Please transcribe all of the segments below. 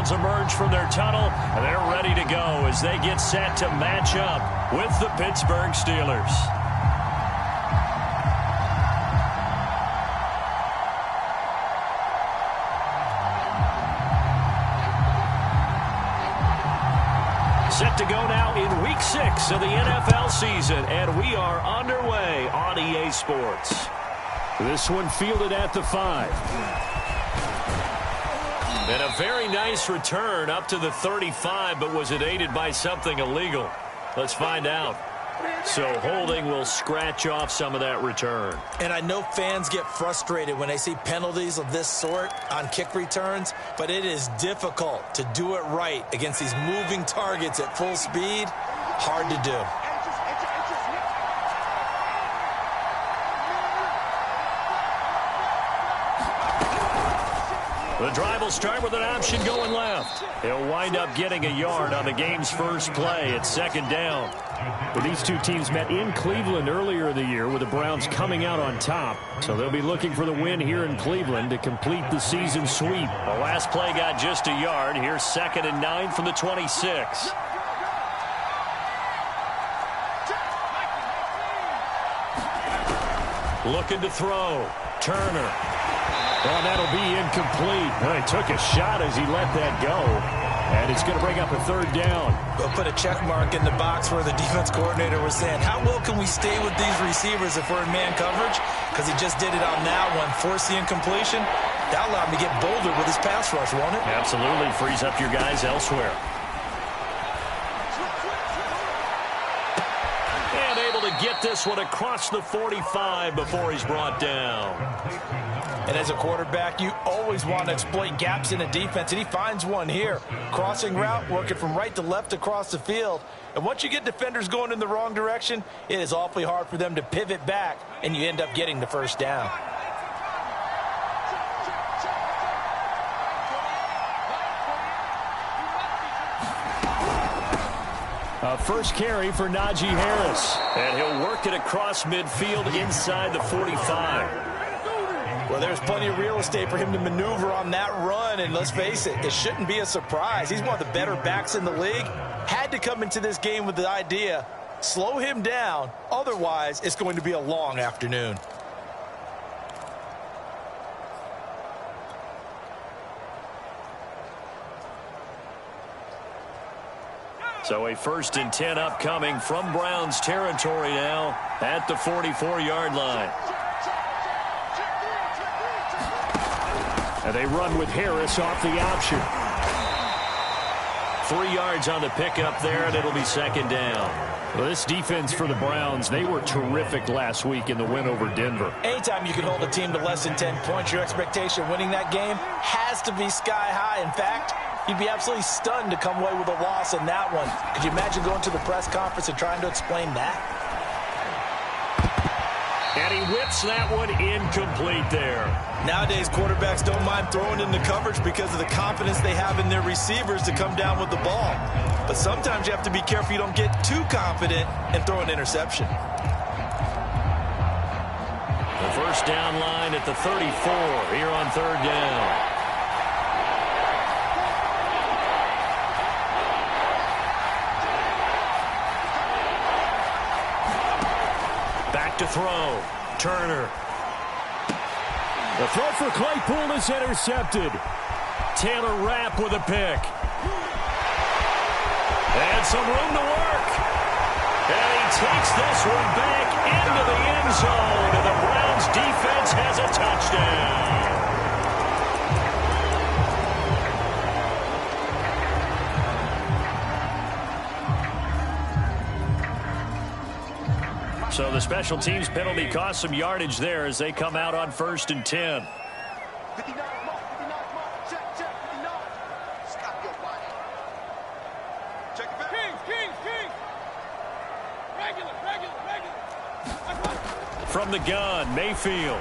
Browns emerge from their tunnel, and they're ready to go as they get set to match up with the Pittsburgh Steelers. Set to go now in Week 6 of the NFL season, and we are underway on EA Sports. This one fielded at the 5. And a very nice return up to the 35, but was it aided by something illegal? Let's find out. So holding will scratch off some of that return. And I know fans get frustrated when they see penalties of this sort on kick returns, but it is difficult to do it right against these moving targets at full speed. Hard to do. The drive will start with an option going left. He'll wind up getting a yard on the game's first play at 2nd down. Well, these two teams met in Cleveland earlier in the year with the Browns coming out on top. So they'll be looking for the win here in Cleveland to complete the season sweep. The last play got just a yard. Here's 2nd and 9 from the 26. Looking to throw. Turner. Well, that'll be incomplete. Well, he took a shot as he let that go. And it's going to bring up a 3rd down. We'll put a check mark in the box where the defense coordinator was saying, how well can we stay with these receivers if we're in man coverage? Because he just did it on that one. Force the incompletion. That allowed him to get bolder with his pass rush, won't it? Absolutely. Frees up your guys elsewhere. And able to get this one across the 45 before he's brought down. And as a quarterback, you always want to exploit gaps in a defense, and he finds one here. Crossing route, working from right to left across the field. And once you get defenders going in the wrong direction, it is awfully hard for them to pivot back, and you end up getting the 1st down. First carry for Najee Harris. And he'll work it across midfield inside the 45. Well, there's plenty of real estate for him to maneuver on that run, and let's face it, it shouldn't be a surprise. He's one of the better backs in the league. Had to come into this game with the idea, slow him down, otherwise it's going to be a long afternoon. So a 1st and 10 upcoming from Browns territory now at the 44-yard line. And they run with Harris off the option. 3 yards on the pickup there, and it'll be 2nd down. Well, this defense for the Browns, they were terrific last week in the win over Denver. Anytime you can hold a team to less than 10 points, your expectation winning that game has to be sky high. In fact, you'd be absolutely stunned to come away with a loss in that one. Could you imagine going to the press conference and trying to explain that? And he whips that one incomplete there. Nowadays, quarterbacks don't mind throwing into coverage because of the confidence they have in their receivers to come down with the ball. But sometimes you have to be careful you don't get too confident and throw an interception. The 1st down line at the 34 here on 3rd down. Back to throw. Turner. The throw for Claypool is intercepted. Taylor Rapp with a pick. And some room to work. And he takes this one back into the end zone. And the Browns defense has a touchdown. So the special teams penalty cost some yardage there as they come out on 1st and 10. From the gun, Mayfield.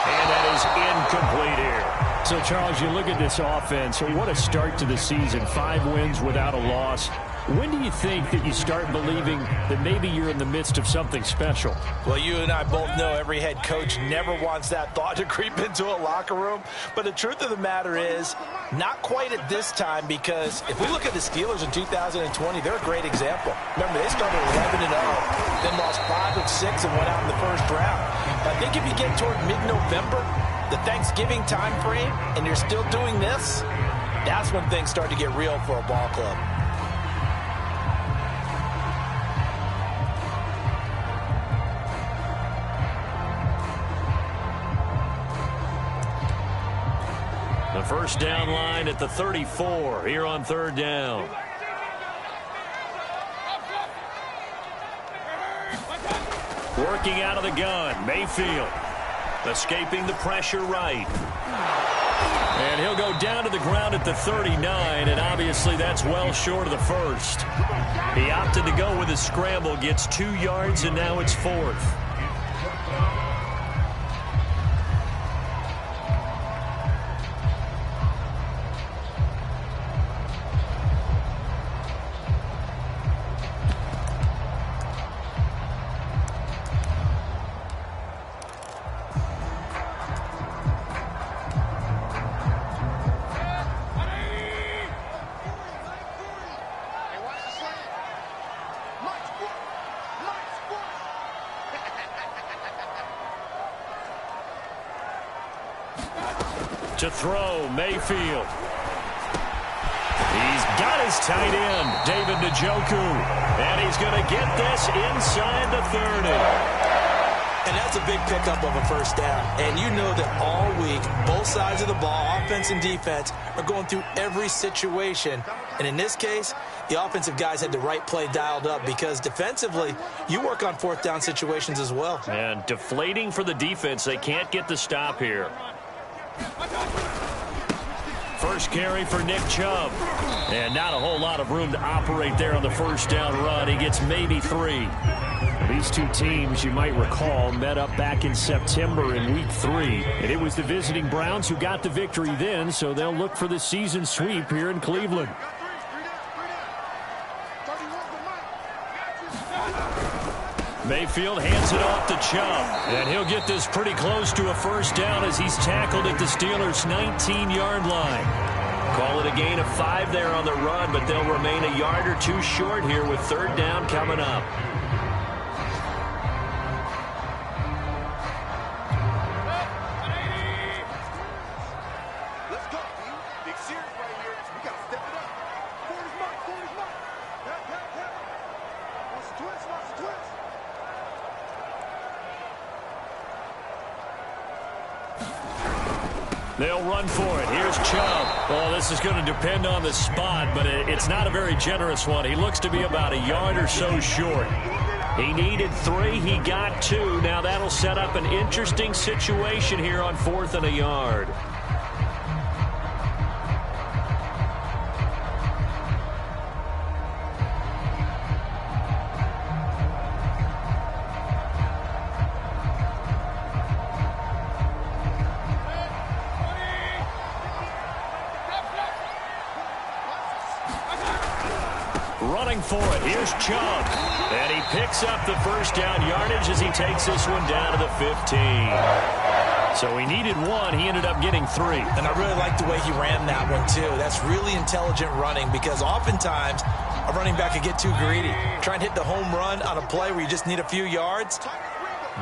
And that is incomplete here. So, Charles, you look at this offense, what a start to the season. 5 wins without a loss. When do you think that you start believing that maybe you're in the midst of something special? Well, you and I both know every head coach never wants that thought to creep into a locker room. But the truth of the matter is, not quite at this time, because if we look at the Steelers in 2020, they're a great example. Remember, they started 11-0, then lost 5 of 6 and went out in the first round. I think if you get toward mid-November, the Thanksgiving time frame, and you're still doing this, that's when things start to get real for a ball club. The first down line at the 34 here on third down. Working out of the gun, Mayfield. Escaping the pressure right. And he'll go down to the ground at the 39, and obviously that's well short of the first. He opted to go with his scramble, gets 2 yards, and now it's 4th. To throw, Mayfield. He's got his tight end, David Njoku. And he's going to get this inside the 30. And that's a big pickup of a first down. And you know that all week, both sides of the ball, offense and defense, are going through every situation. And in this case, the offensive guys had the right play dialed up, because defensively, you work on fourth down situations as well. And deflating for the defense. They can't get the stop here. First carry for Nick Chubb. And not a whole lot of room to operate there on the first down run. He gets maybe 3. These two teams, you might recall, met up back in September in Week 3. And it was the visiting Browns who got the victory then, so they'll look for the season sweep here in Cleveland. Mayfield hands it off to Chubb. And he'll get this pretty close to a first down as he's tackled at the Steelers' 19-yard line. Call it a gain of 5 there on the run, but they'll remain a yard or 2 short here with third down coming up. They'll run for it. Here's Chubb. Well, this is going to depend on the spot, but it's not a very generous one. He looks to be about a yard or so short. He needed 3. He got 2. Now that'll set up an interesting situation here on 4th and a yard. Running for it. Here's Chubb. And he picks up the first down yardage as he takes this one down to the 15. So he needed 1. He ended up getting 3. And I really like the way he ran that one, too. That's really intelligent running, because oftentimes a running back can get too greedy. Try and hit the home run on a play where you just need a few yards.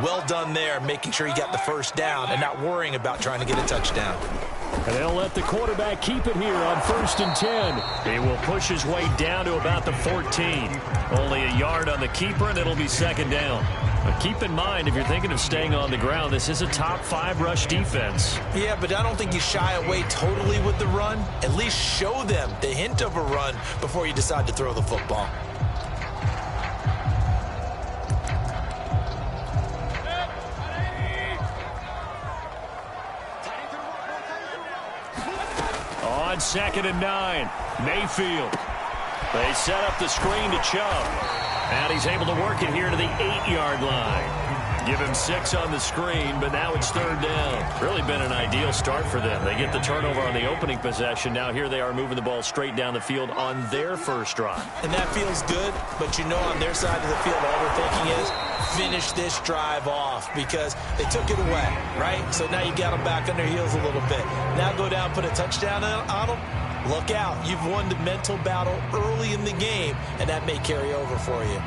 Well done there, making sure he got the first down and not worrying about trying to get a touchdown. And they'll let the quarterback keep it here on 1st and 10. He will push his way down to about the 14. Only a yard on the keeper, and it'll be second down. But keep in mind, if you're thinking of staying on the ground, this is a top 5 rush defense. Yeah, but I don't think you shy away totally with the run. At least show them the hint of a run before you decide to throw the football. On 2nd and 9, Mayfield. They set up the screen to Chubb. And he's able to work it here to the 8-yard line. Give him 6 on the screen, but now it's 3rd down. Really been an ideal start for them. They get the turnover on the opening possession. Now here they are moving the ball straight down the field on their first drive. And that feels good, but you know on their side of the field, all they're thinking is finish this drive off because they took it away, right? So now you got them back on their heels a little bit. Now go down, put a touchdown on them. Look out. You've won the mental battle early in the game, and that may carry over for you.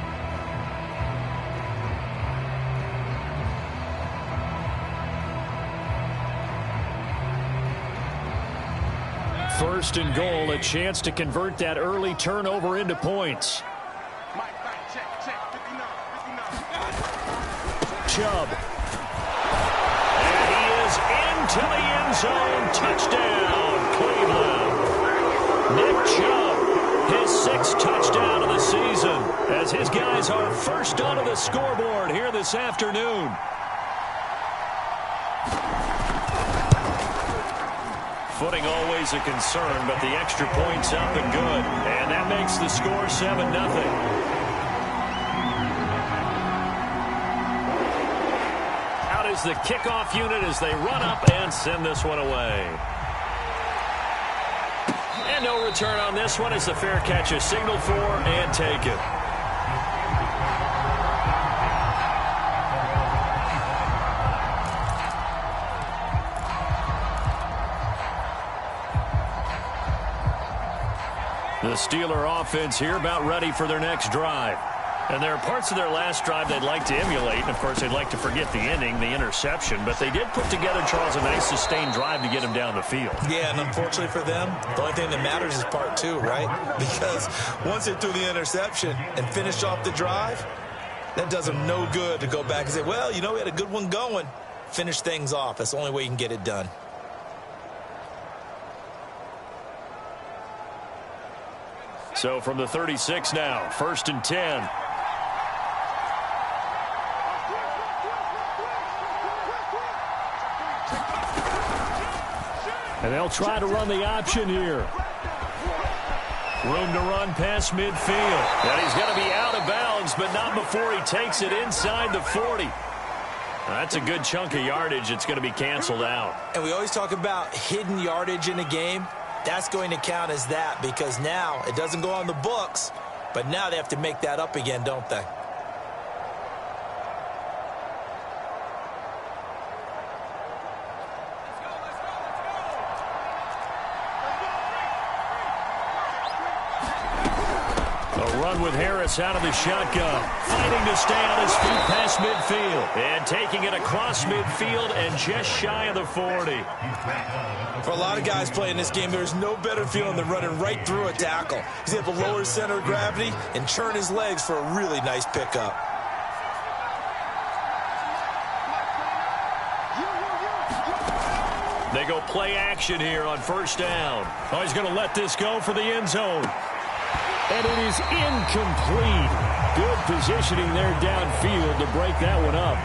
1st and goal, a chance to convert that early turnover into points. Chubb. And he is into the end zone. Touchdown, Cleveland. Nick Chubb, his 6th touchdown of the season, as his guys are first onto the scoreboard here this afternoon. Footing always a concern, but the extra point's up and good. And that makes the score 7-0. Out is the kickoff unit as they run up and send this one away. And no return on this one as the fair catch is signaled for and taken. The Steeler offense here about ready for their next drive. And there are parts of their last drive they'd like to emulate. And, of course, they'd like to forget the ending, the interception. But they did put together, Charles, a nice sustained drive to get him down the field. Yeah, and unfortunately for them, the only thing that matters is part 2, right? Because once they threw the interception and finished off the drive, that does them no good to go back and say, well, you know, we had a good one going. Finish things off. That's the only way you can get it done. So from the 36 now, 1st and 10. And they'll try to run the option here. Room to run past midfield. And he's going to be out of bounds, but not before he takes it inside the 40. That's a good chunk of yardage. It's going to be canceled out. And we always talk about hidden yardage in a game. That's going to count as that because now it doesn't go on the books, but now they have to make that up again, don't they? Run with Harris out of the shotgun. Fighting to stay on his feet past midfield. And taking it across midfield and just shy of the 40. For a lot of guys playing this game, there's no better feeling than running right through a tackle. He's able to lower his center of gravity and churn his legs for a really nice pickup. They go play action here on 1st down. Oh, he's going to let this go for the end zone. And it is incomplete. Good positioning there downfield to break that one up.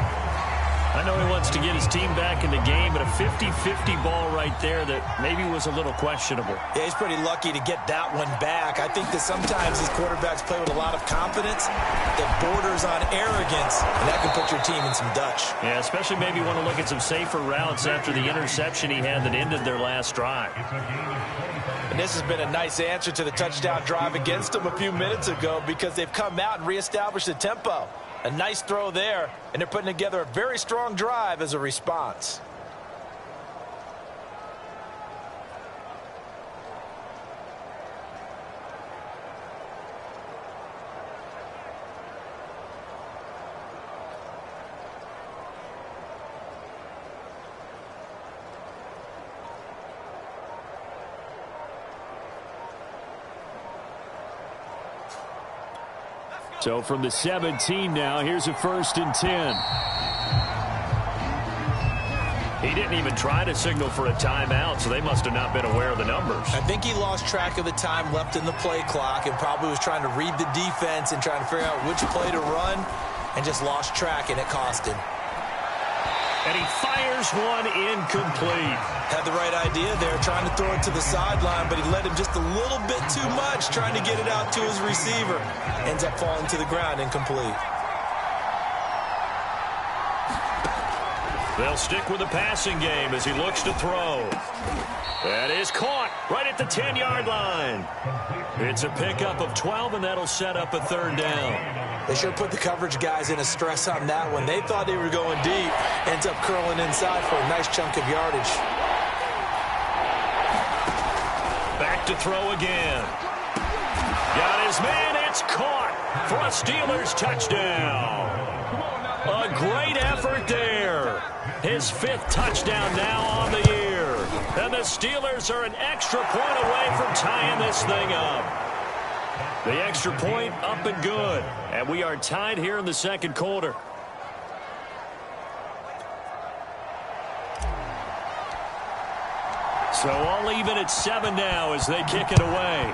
I know he wants to get his team back in the game, but a 50-50 ball right there that maybe was a little questionable. Yeah, he's pretty lucky to get that one back. I think that sometimes these quarterbacks play with a lot of confidence that borders on arrogance, and that can put your team in some Dutch. Yeah, especially maybe want to look at some safer routes after the interception he had that ended their last drive. And this has been a nice answer to the touchdown drive against them a few minutes ago because they've come out and reestablished the tempo. A nice throw there, and they're putting together a very strong drive as a response. So from the 17 now, here's a 1st and 10. He didn't even try to signal for a timeout, so they must have not been aware of the numbers. I think he lost track of the time left in the play clock and probably was trying to read the defense and trying to figure out which play to run and just lost track, and it cost him. And he fires one incomplete. Had the right idea there, trying to throw it to the sideline, but he led him just a little bit too much, trying to get it out to his receiver. Ends up falling to the ground incomplete. They'll stick with the passing game as he looks to throw. That is caught right at the 10-yard line. It's a pickup of 12, and that'll set up a third down. They sure put the coverage guys in a stress on that one. They thought they were going deep. Ends up curling inside for a nice chunk of yardage. Back to throw again. Got his man. It's caught for a Steelers touchdown. A great effort there. His 5th touchdown now on the year. And the Steelers are an extra point away from tying this thing up. The extra point up and good. And we are tied here in the second quarter. So all even at 7 now as they kick it away.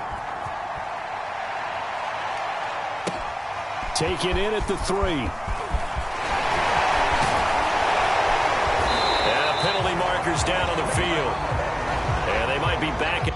Taken in at the 3. Penalty markers down on the field. And they might be back.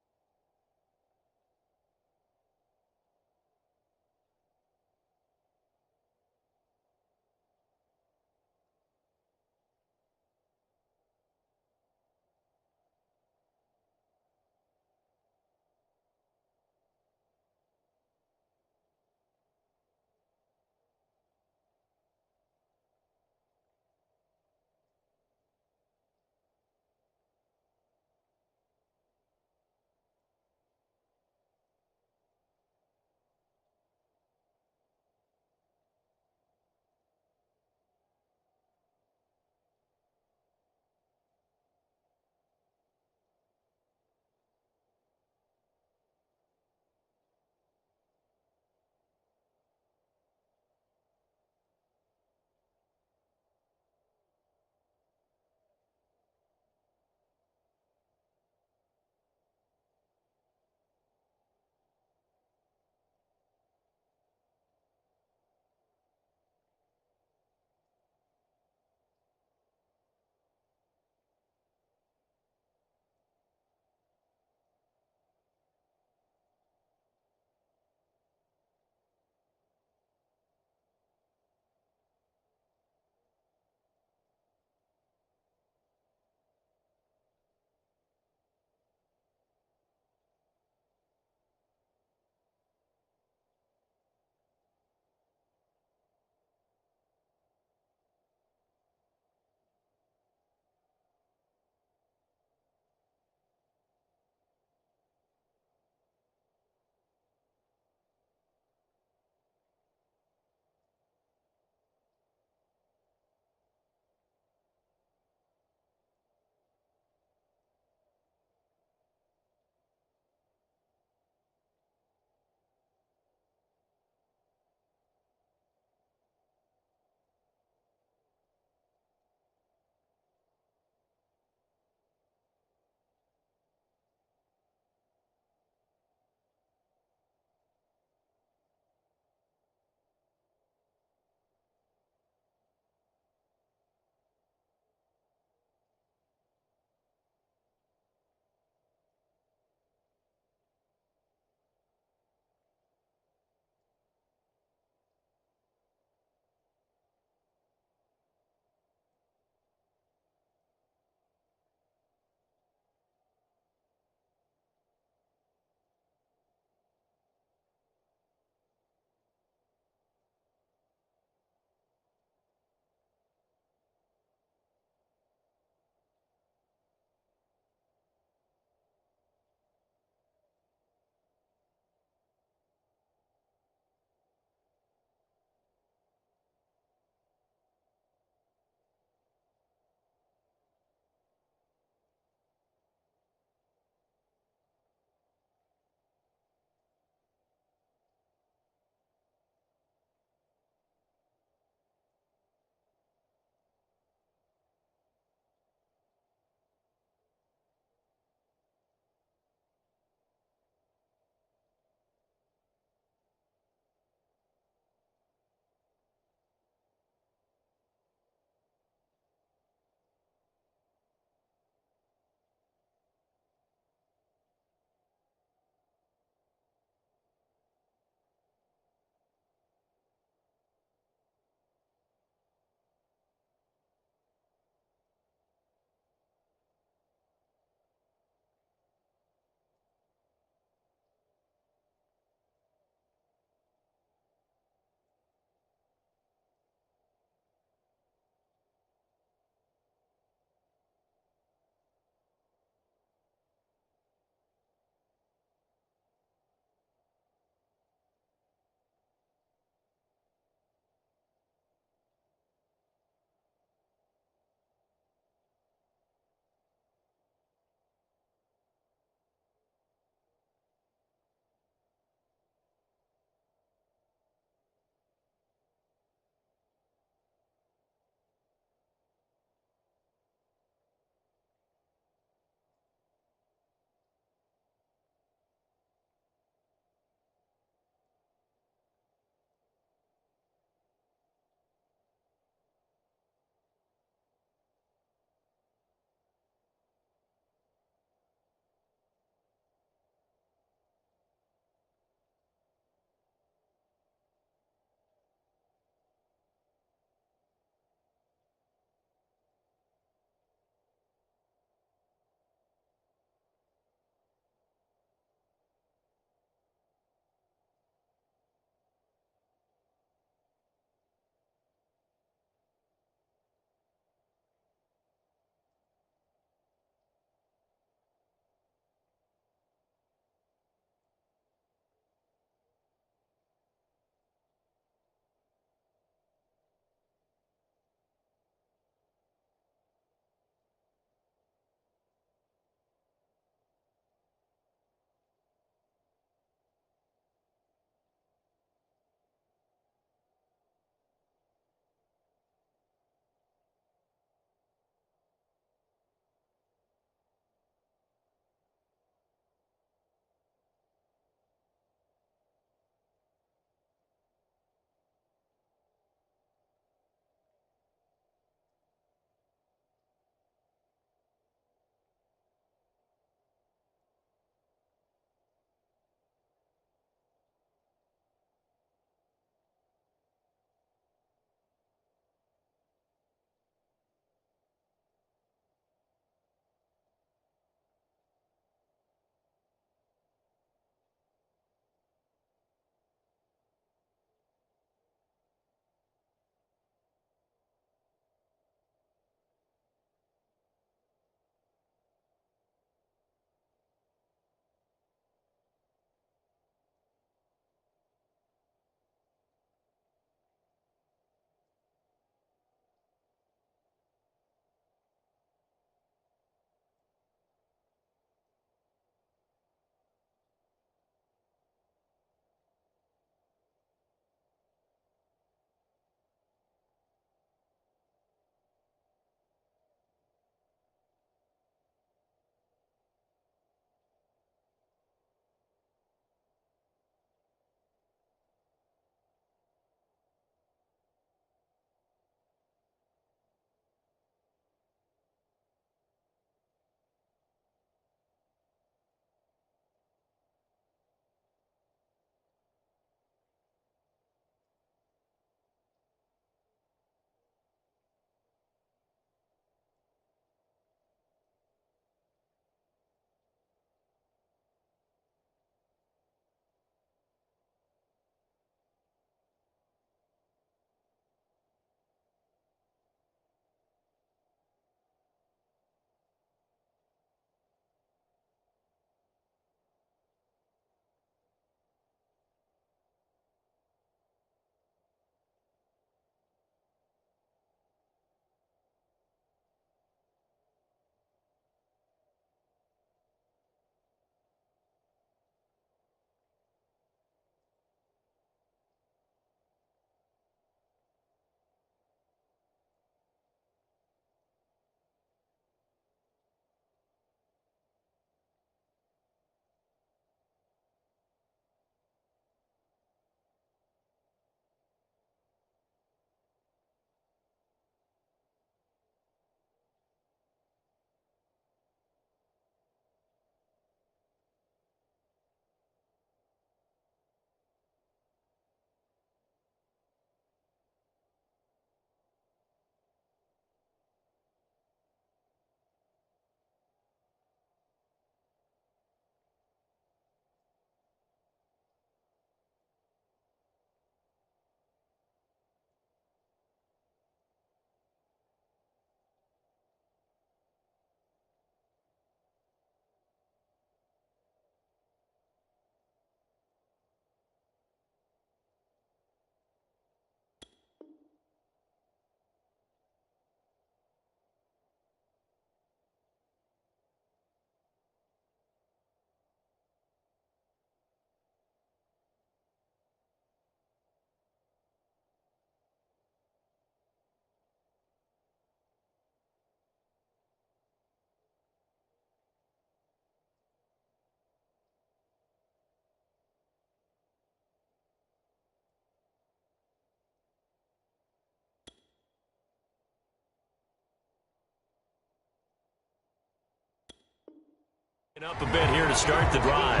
Up a bit here to start the drive.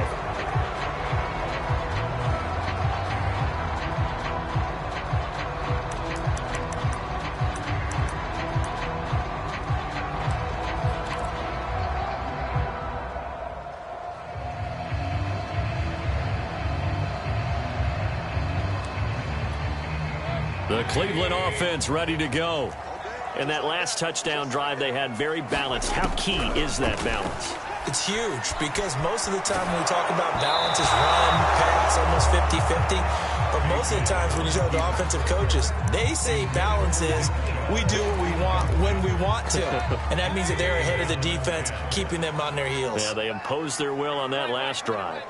The Cleveland offense ready to go. And that last touchdown drive they had very balanced. How key is that balance? It's huge because most of the time when we talk about balance is run, pass, almost 50-50. But most of the times when you talk to offensive coaches, they say balance is we do what we want when we want to. And that means that they're ahead of the defense, keeping them on their heels. Yeah, they imposed their will on that last drive.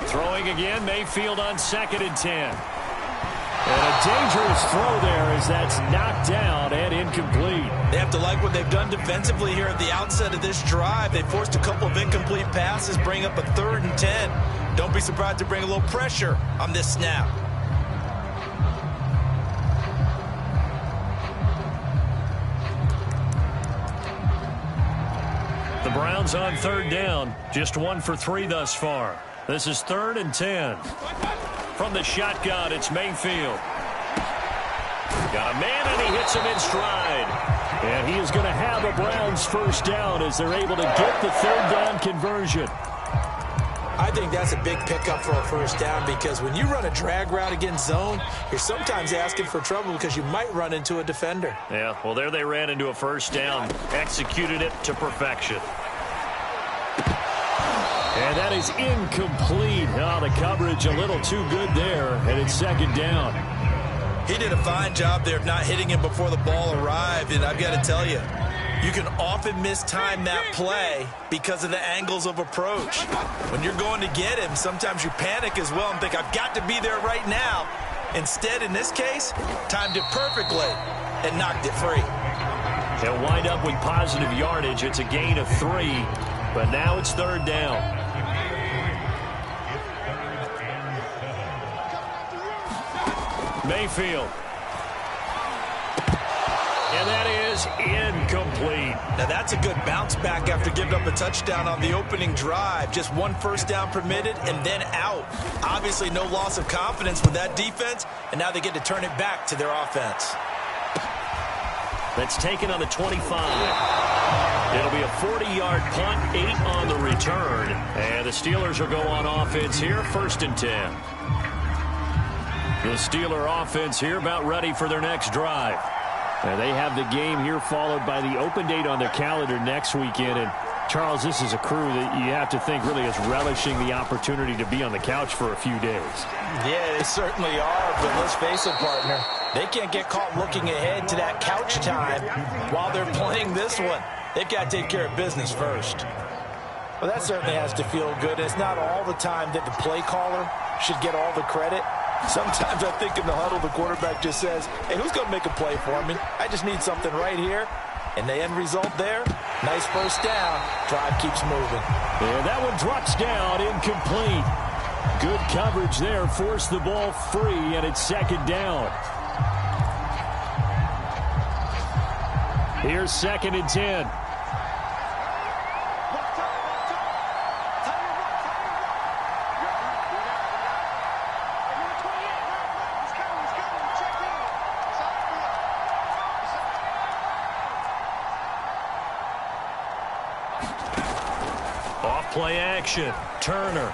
Throwing again, Mayfield on 2nd and 10. And a dangerous throw there as that's knocked down and incomplete. They have to like what they've done defensively here at the outset of this drive. They forced a couple of incomplete passes, bring up a 3rd and 10. Don't be surprised to bring a little pressure on this snap. The Browns on 3rd down, just 1 for 3 thus far. This is 3rd and 10. From the shotgun, it's Mayfield. Got a man, and he hits him in stride. And he is going to have a Browns first down as they're able to get the 3rd down conversion. I think that's a big pickup for a first down because when you run a drag route against zone, you're sometimes asking for trouble because you might run into a defender. Yeah, well, there they ran into a first down, executed it to perfection. And that is incomplete. Oh, the coverage a little too good there, and it's 2nd down. He did a fine job there of not hitting him before the ball arrived, and I've got to tell you, you can often mistime that play because of the angles of approach. When you're going to get him, sometimes you panic as well and think, I've got to be there right now. Instead, in this case, timed it perfectly and knocked it free. He'll wind up with positive yardage. It's a gain of 3, but now it's 3rd down. Mayfield. And that is incomplete. Now that's a good bounce back after giving up a touchdown on the opening drive. Just 1 first down permitted and then out. Obviously no loss of confidence with that defense, and now they get to turn it back to their offense. That's taken on the 25. It'll be a 40-yard punt, 8 on the return. And the Steelers will go on offense here, 1st and 10. The Steeler offense here about ready for their next drive. They have the game here followed by the open date on their calendar next weekend. And, Charles, this is a crew that you have to think really is relishing the opportunity to be on the couch for a few days. Yeah, they certainly are. But let's face it, partner, they can't get caught looking ahead to that couch time while they're playing this one. They've got to take care of business first. Well, that certainly has to feel good. It's not all the time that the play caller should get all the credit. Sometimes I think in the huddle, the quarterback just says, hey, who's going to make a play for me? I just need something right here. And the end result there, nice first down. Drive keeps moving. And that one drops down, incomplete. Good coverage there, forced the ball free, and it's 2nd down. Here's 2nd and 10. Play action. Turner.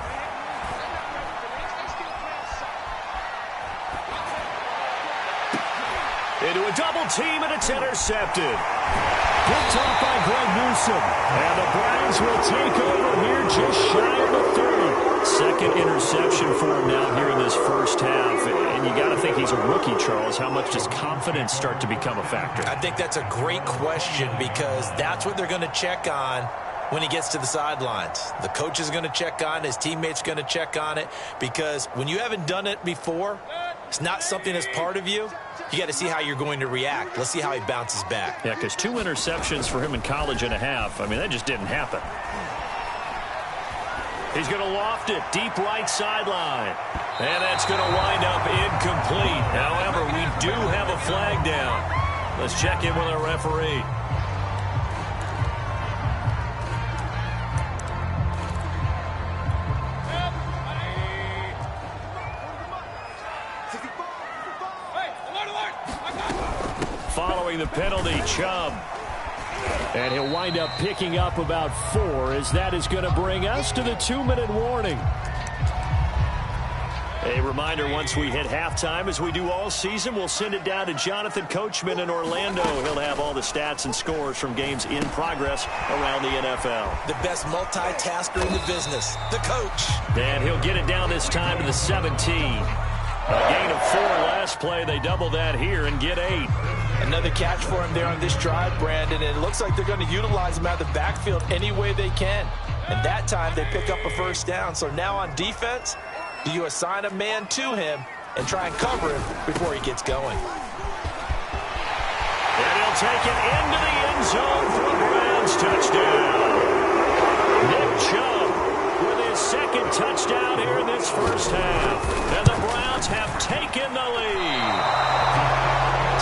Into a double team, and it's intercepted. Picked off by Greg Newsome. And the Browns will take over here just shy of the 30. Second interception for him now here in this first half. And you got to think he's a rookie, Charles. How much does confidence start to become a factor? I think that's a great question because that's what they're going to check on when he gets to the sidelines. The coach is going to check on it. His teammates are going to check on it because when you haven't done it before, it's not something that's part of you. You got to see how you're going to react. Let's see how he bounces back. Yeah, because 2 interceptions for him in college and a half. I mean, that just didn't happen. He's going to loft it deep right sideline. And that's going to wind up incomplete. However, we do have a flag down. Let's check in with our referee. throwing the penalty, Chubb. And he'll wind up picking up about 4, as that is going to bring us to the 2-minute warning. A reminder, once we hit halftime, as we do all season, we'll send it down to Jonathan Coachman in Orlando. He'll have all the stats and scores from games in progress around the NFL. The best multitasker in the business, the coach. And he'll get it down this time to the 17. A gain of 4 last play. They double that here and get 8. Another catch for him there on this drive, Brandon, and it looks like they're going to utilize him out of the backfield any way they can. And that time they pick up a first down. So now on defense, do you assign a man to him and try and cover him before he gets going? And he'll take it into the end zone for a Browns touchdown. Nick Chubb with his second touchdown here in this first half. And the Browns have taken the lead.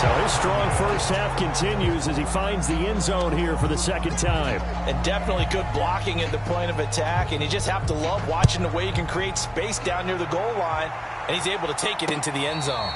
So his strong first half continues as he finds the end zone here for the second time. And definitely good blocking in the point of attack, and you just have to love watching the way he can create space down near the goal line, and he's able to take it into the end zone.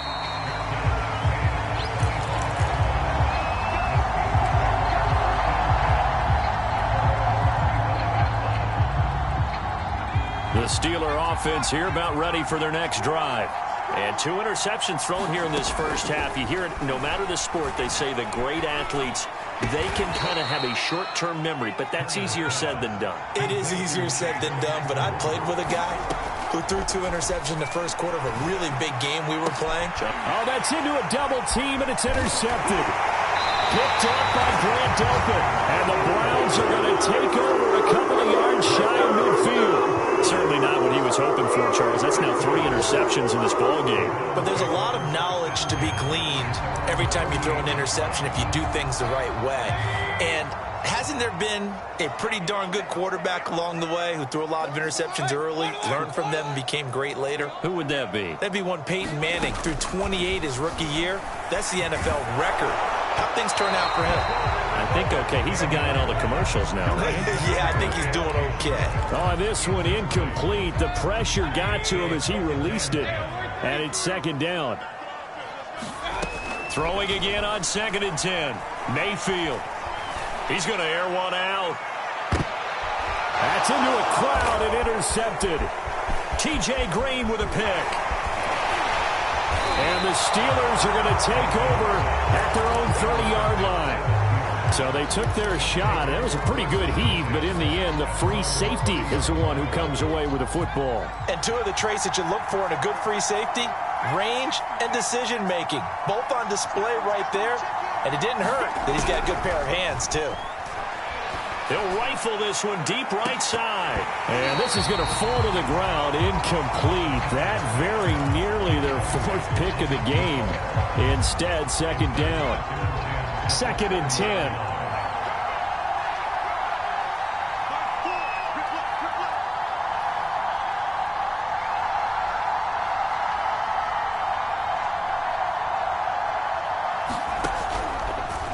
The Steeler offense here about ready for their next drive. And 2 interceptions thrown here in this first half. You hear it, no matter the sport, they say the great athletes, they can kind of have a short-term memory, but that's easier said than done. It is easier said than done, but I played with a guy who threw 2 interceptions in the first quarter of a really big game we were playing. Oh, that's into a double team, and it's intercepted. Picked up by Grant Delpit, and the Browns are going to take over a couple of yards shy of midfield. Certainly not what he was hoping for, Charles. That's now 3 interceptions in this ball game. But there's a lot of knowledge to be gleaned every time you throw an interception if you do things the right way. And hasn't there been a pretty darn good quarterback along the way who threw a lot of interceptions early, learned from them, and became great later? Who would that be? That'd be one Peyton Manning. Threw 28 his rookie year. That's the NFL record. How'd things turn out for him? I think okay. He's a guy in all the commercials now, right? Yeah, I think he's doing okay. Oh, this one incomplete. The pressure got to him as he released it. And it's second down. Throwing again on 2nd and 10. Mayfield. He's going to air one out. That's into a crowd and intercepted. T.J. Green with a pick. And the Steelers are going to take over at their own 30-yard line. So they took their shot. That was a pretty good heave, but in the end, the free safety is the one who comes away with the football. And 2 of the traits that you look for in a good free safety, range and decision-making, both on display right there. And it didn't hurt that he's got a good pair of hands, too. He'll rifle this one deep right side. And this is going to fall to the ground, incomplete. That very nearly their 4th pick of the game. Instead, second down. 2nd and 10.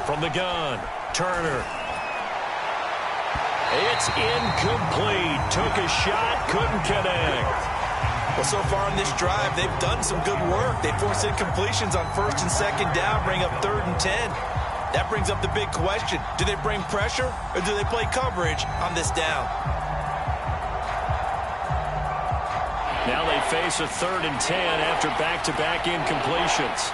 From the gun, Turner. It's incomplete. Took a shot, couldn't connect. Well, so far on this drive, they've done some good work. They force incompletions on 1st and 2nd down, bring up 3rd and 10. That brings up the big question. Do they bring pressure or do they play coverage on this down? Now they face a 3rd and 10 after back-to-back incompletions.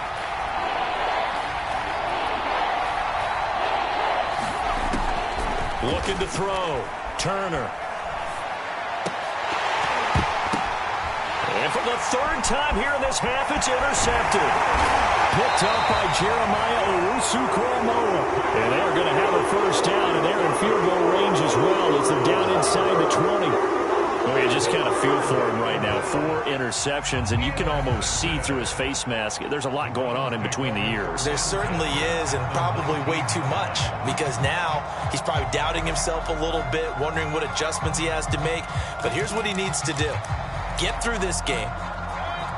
Looking to throw. Turner. And for the 3rd time here in this half, it's intercepted. Picked up by Jeremiah Owusu-Koramoah. And they're going to have a first down, and they're in field goal range as well as they're down inside the 20. Well, you just kind of feel for him right now. 4 interceptions, and you can almost see through his face mask. There's a lot going on in between the ears. There certainly is, and probably way too much, because now he's probably doubting himself a little bit, wondering what adjustments he has to make. But here's what he needs to do. Get through this game.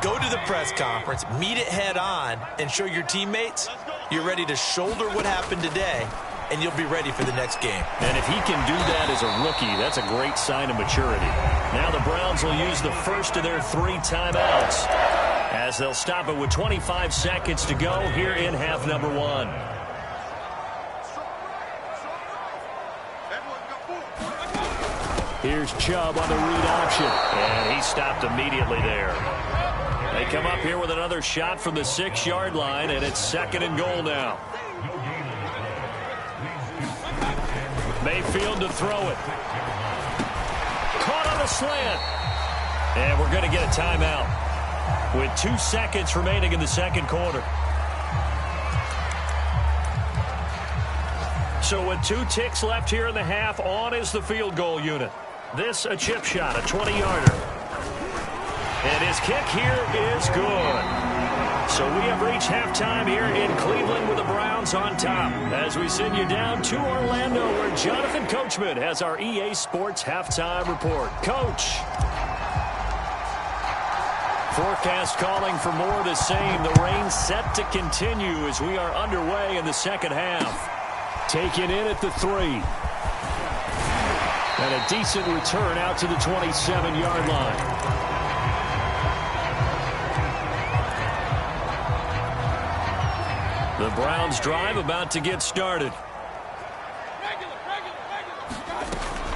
Go to the press conference, meet it head on, and show your teammates you're ready to shoulder what happened today, and you'll be ready for the next game. And if he can do that as a rookie, that's a great sign of maturity. Now the Browns will use the first of their 3 timeouts as they'll stop it with 25 seconds to go here in half number 1. Here's Chubb on the read option. And he stopped immediately there. They come up here with another shot from the 6-yard line, and it's 2nd and goal now. Mayfield to throw it. Caught on the slant. And we're going to get a timeout with 2 seconds remaining in the second quarter. So with 2 ticks left here in the half, on is the field goal unit. This a chip shot, a 20-yarder. And his kick here is good. So we have reached halftime here in Cleveland with the Browns on top. As we send you down to Orlando, where Jonathan Coachman has our EA Sports halftime report. Coach. Forecast calling for more of the same. The rain set to continue as we are underway in the second half. Taken in at the 3. And a decent return out to the 27-yard line. The Browns drive about to get started.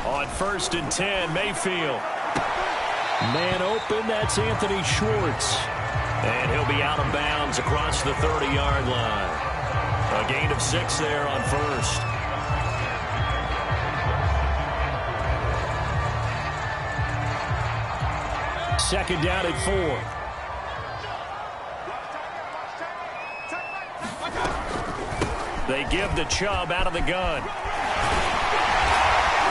On 1st and 10, Mayfield. Man open, that's Anthony Schwartz. And he'll be out of bounds across the 30-yard line. A gain of 6 there on 1st. Second down at 4. They give to Chubb out of the gun.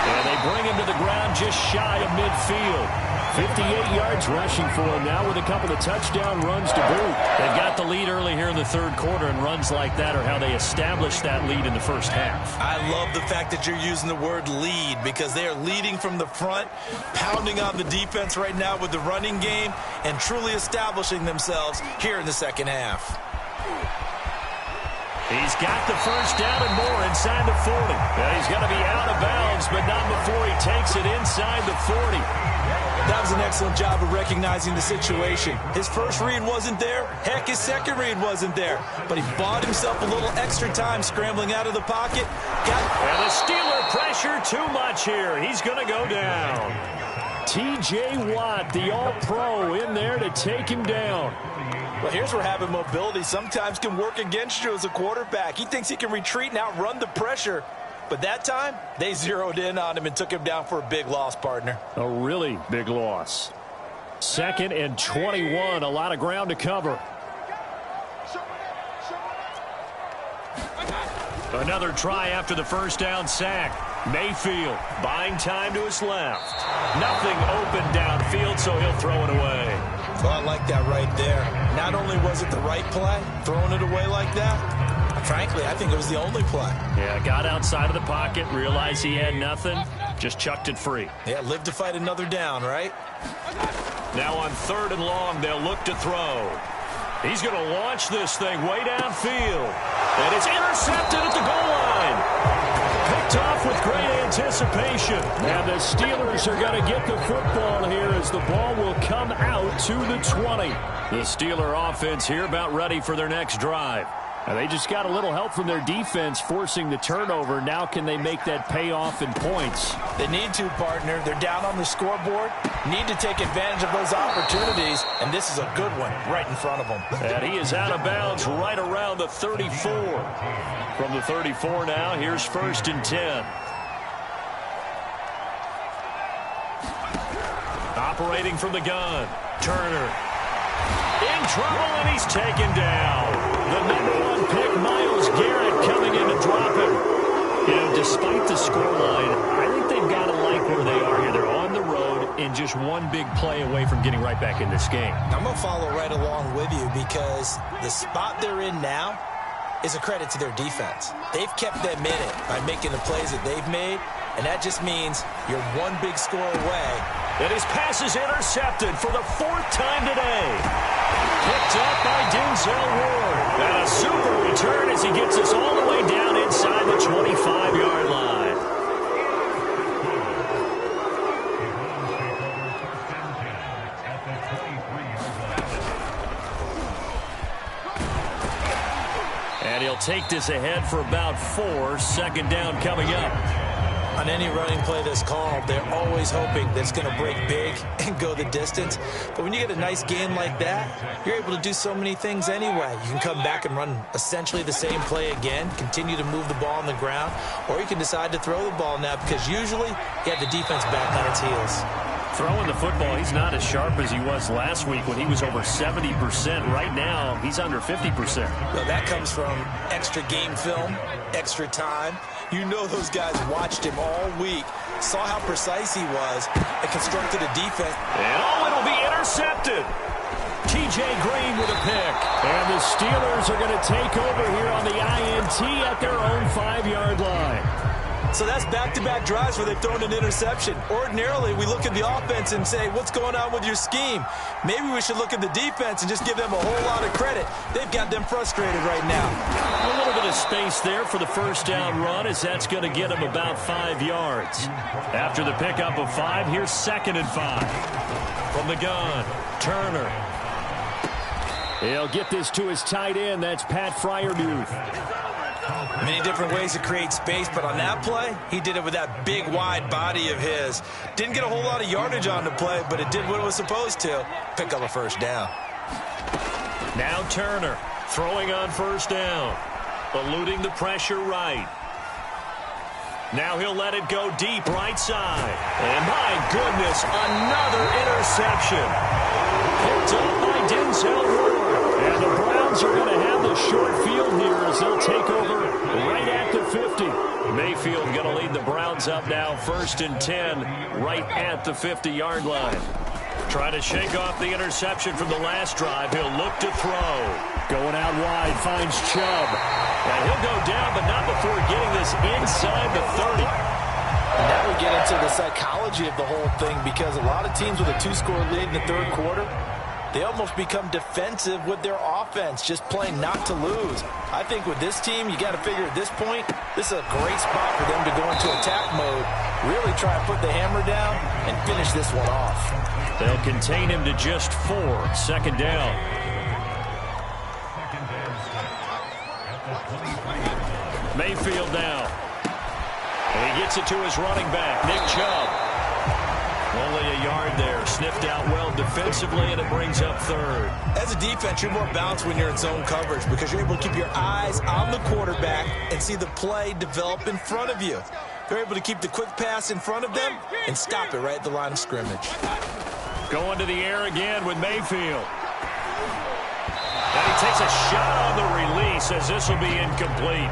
And they bring him to the ground just shy of midfield. 58 yards rushing for him now with a couple of touchdown runs to boot. They've got the lead early here in the third quarter, and runs like that are how they establish that lead in the first half. I love the fact that you're using the word lead, because they are leading from the front, pounding on the defense right now with the running game, and truly establishing themselves here in the second half. He's got the first down and more inside the 40. And he's going to be out of bounds, but not before he takes it inside the 40. That was an excellent job of recognizing the situation. His first read wasn't there. Heck, his second read wasn't there. But he bought himself a little extra time scrambling out of the pocket. And the Steeler pressure too much here. He's going to go down. T.J. Watt, the All-Pro, in there to take him down. Well, here's where having mobility sometimes can work against you as a quarterback. He thinks he can retreat and outrun the pressure. But that time, they zeroed in on him and took him down for a big loss, partner. A really big loss. 2nd and 21, a lot of ground to cover. Another try after the first down sack. Mayfield buying time to his left. Nothing open downfield, so he'll throw it away. Well, I like that right there. Not only was it the right play, throwing it away like that, frankly, I think it was the only play. Yeah, got outside of the pocket, realized he had nothing, just chucked it free. Yeah, live to fight another down, right? Now on 3rd and long, they'll look to throw. He's going to launch this thing way downfield. And it's intercepted at the goal line. Picked off with great anticipation. And the Steelers are going to get the football here as the ball will come out to the 20. The Steeler offense here about ready for their next drive. And they just got a little help from their defense forcing the turnover. Now can they make that pay off in points? They need to, partner. They're down on the scoreboard. Need to take advantage of those opportunities. And this is a good one right in front of them. And he is out of bounds right around the 34. From the 34 now, here's 1st and 10. Operating from the gun. Turner. In trouble, and he's taken down. The #1 pick, Myles Garrett, coming in to drop him. You know, despite the scoreline, I think they've got to like where they are here. They're on the road and just one big play away from getting right back in this game. I'm going to follow right along with you because the spot they're in now is a credit to their defense. They've kept them in it by making the plays that they've made, and that just means you're one big score away. And his pass is intercepted for the 4th time today. Picked up by Denzel Ward. And a super return as he gets us all the way down inside the 25-yard line. And he'll take this ahead for about 4. 2nd down coming up. on any running play that's called, they're always hoping that it's going to break big and go the distance. But when you get a nice gain like that, you're able to do so many things anyway. You can come back and run essentially the same play again, continue to move the ball on the ground, or you can decide to throw the ball now because usually you have the defense back on its heels. Throwing the football, he's not as sharp as he was last week when he was over 70%. Right now, he's under 50%. Well, that comes from extra game film, extra time. You know those guys watched him all week, saw how precise he was, and constructed a defense. And it'll be intercepted. T.J. Green with a pick. And the Steelers are going to take over here on the INT at their own 5-yard line. So that's back-to-back drives where they've thrown an interception. Ordinarily, we look at the offense and say, what's going on with your scheme? Maybe we should look at the defense and just give them a whole lot of credit. They've got them frustrated right now. A little bit of space there for the first down run, as that's going to get him about 5 yards. After the pickup of 5, here's 2nd and 5. From the gun, Turner. He'll get this to his tight end. That's Pat Freiermuth. Many different ways to create space, but on that play, he did it with that big, wide body of his. Didn't get a whole lot of yardage on the play, but it did what it was supposed to. Pick up a first down. Now Turner throwing on first down. Eluding the pressure right. Now he'll let it go deep right side. And my goodness, another interception. Picked up by Denzel Ward. And the Browns are going to have the short field here as they'll take over right at the 50. Mayfield going to lead the Browns up now, 1st and 10, right at the 50-yard line. Trying to shake off the interception from the last drive. He'll look to throw. Going out wide, finds Chubb. And he'll go down, but not before getting this inside the 30. And now we get into the psychology of the whole thing, because a lot of teams with a 2-score lead in the third quarter, they almost become defensive with their offense, just playing not to lose. I think with this team, you got to figure at this point, this is a great spot for them to go into attack mode, really try and put the hammer down and finish this one off. They'll contain him to just 4, 2nd down. Mayfield now. And he gets it to his running back, Nick Chubb. Only a yard there. Sniffed out well defensively, and it brings up 3rd. As a defense, you're more balanced when you're in zone coverage because you're able to keep your eyes on the quarterback and see the play develop in front of you. You're able to keep the quick pass in front of them and stop it right at the line of scrimmage. Going to the air again with Mayfield. And he takes a shot on the release as this will be incomplete.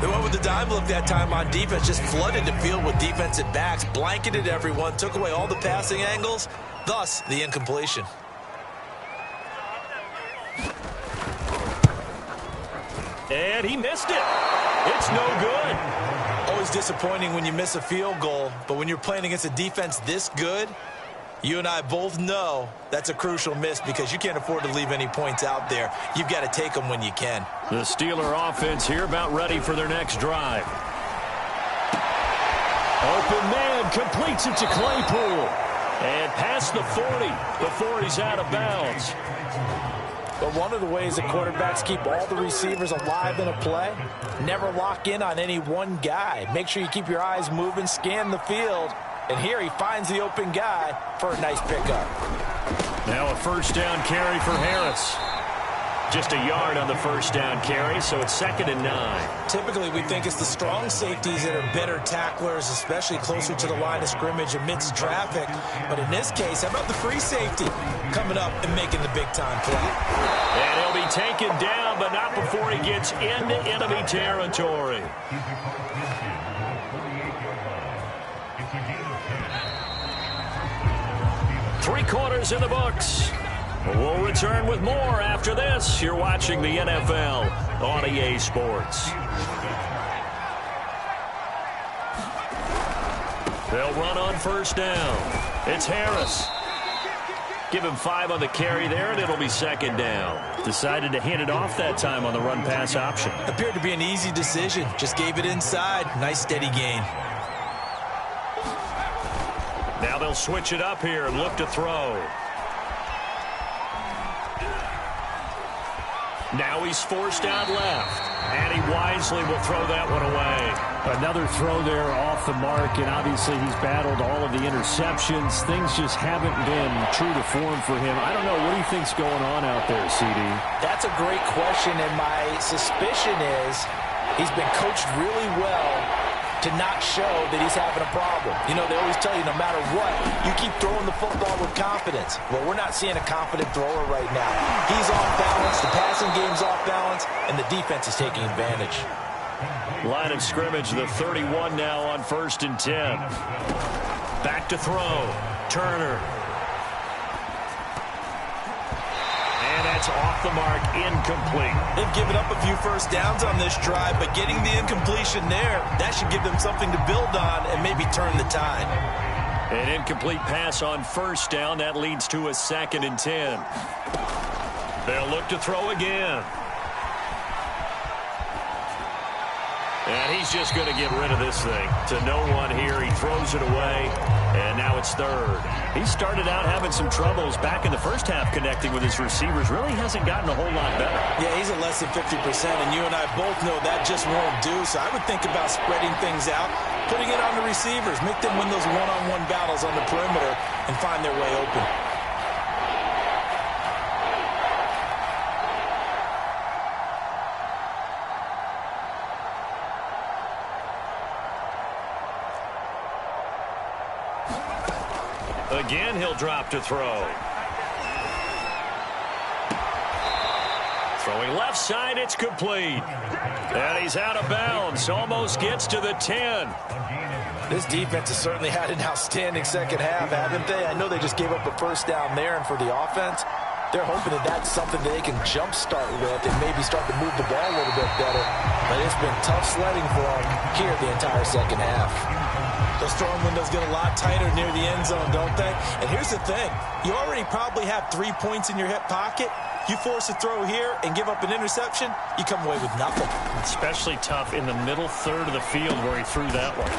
They went with the dive look that time on defense, just flooded the field with defensive backs, blanketed everyone, took away all the passing angles, thus the incompletion. And he missed it. It's no good. Always disappointing when you miss a field goal, but when you're playing against a defense this good, you and I both know that's a crucial miss because you can't afford to leave any points out there. You've got to take them when you can. The Steeler offense here about ready for their next drive. Open man completes it to Claypool. And past the 40 before he's out of bounds. But one of the ways that quarterbacks keep all the receivers alive in a play, never lock in on any one guy. Make sure you keep your eyes moving, scan the field. And here he finds the open guy for a nice pickup. Now a first down carry for Harris. Just a yard on the first down carry, so it's 2nd and 9. Typically, we think it's the strong safeties that are better tacklers, especially closer to the line of scrimmage amidst traffic. But in this case, how about the free safety coming up and making the big-time play? And he'll be taken down, but not before he gets into enemy territory. Three quarters in the books. We'll return with more after this. You're watching the NFL on EA Sports. They'll run on first down. It's Harris. Give him 5 on the carry there, and it'll be 2nd down. Decided to hand it off that time on the run-pass option. Appeared to be an easy decision. Just gave it inside. Nice steady gain. Now they'll switch it up here and look to throw. Now he's forced out left, and he wisely will throw that one away. Another throw there off the mark, and obviously he's battled all of the interceptions. Things just haven't been true to form for him. I don't know. What do you think's going on out there, CD? That's a great question, and my suspicion is he's been coached really well to not show that he's having a problem. You know, they always tell you no matter what, you keep throwing the football with confidence. Well, we're not seeing a confident thrower right now. He's off balance, the passing game's off balance, and the defense is taking advantage. Line of scrimmage, the 31 now on 1st and 10. Back to throw. Turner. And that's off the mark, incomplete. They've given up a few first downs on this drive, but getting the incompletion there, that should give them something to build on and maybe turn the tide. An incomplete pass on 1st down. That leads to a 2nd and 10. They'll look to throw again. And he's just going to get rid of this thing. To no one here. He throws it away. And now it's 3rd. He started out having some troubles back in the first half connecting with his receivers. Really hasn't gotten a whole lot better. Yeah, he's at less than 50%, and you and I both know that just won't do. So I would think about spreading things out, putting it on the receivers, make them win those one-on-one battles on the perimeter and find their way open. Again, he'll drop to throw. Throwing left side, it's complete. And he's out of bounds. Almost gets to the 10. This defense has certainly had an outstanding second half, haven't they? I know they just gave up a first down there, and for the offense, they're hoping that that's something that they can jumpstart with and maybe start to move the ball a little bit better. But it's been tough sledding for them here the entire second half. Those throwing windows get a lot tighter near the end zone, don't they? And here's the thing. You already probably have 3 points in your hip pocket. You force a throw here and give up an interception, you come away with nothing. Especially tough in the middle third of the field where he threw that one.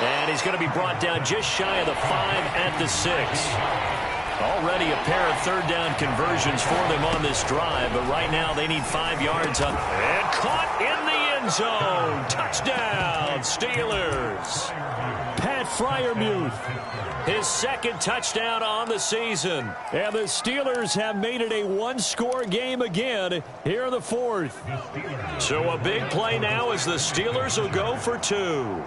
And he's going to be brought down just shy of the 5 at the 6. Already a pair of 3rd down conversions for them on this drive, but right now they need 5 yards up. And caught in the end zone. Touchdown, Steelers. Pat Freiermuth. His 2nd touchdown on the season. And the Steelers have made it a one-score game again here in the 4th. So a big play now as the Steelers will go for 2.